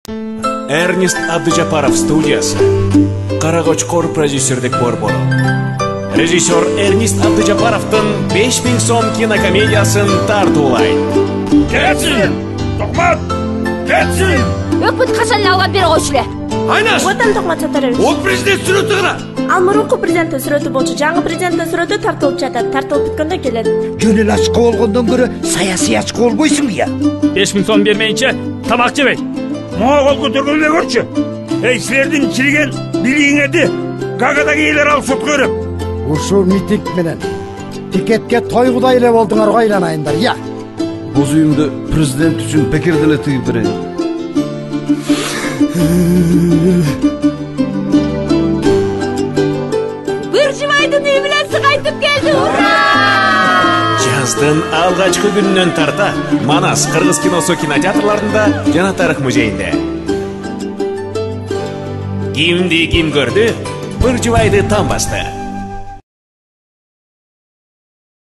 Эрнест Абдыжапаров студиясы. Карагочкор продюсердик борбору. Режиссер Эрнест Абдыжапаровтың 5000 сом кинокомедиясын тартуулайт. Кетсин! Токмат! Кетсин! Өкмөт качан алган бери койчу эле. Айнаш! Отан Токмат Сатарович. Ол президент сүрөтү гана. Ал мурунку президенттин сүрөтү болчу. Жаңы президенттин сүрөтү тартылып жатат. Тартылып бүткөндө келет. Жөнел ачка болгондон көрө саясий ачка болбойсуң я. 5000 сом бермейинче тамак жебейт. Моңол көтөргөн эле көрчү. Эй, силердин чирген билигиңерди Гагадагы элер алып сотко берем. Ушул митинг менен тикетке тойгудай эле болдуңар айланайындар, я. Боз үйүңдө президент үчүн пекер деле тыгып берейин. Биржибайдын үйү менен сыгайтып келди. Ура! Жаздын алгачкы күнүнөн тарта Манас Кыргыз киносу кинотеатрларында жана тарых музейинде. Кимди ким көрдү? Биржибайды там басты.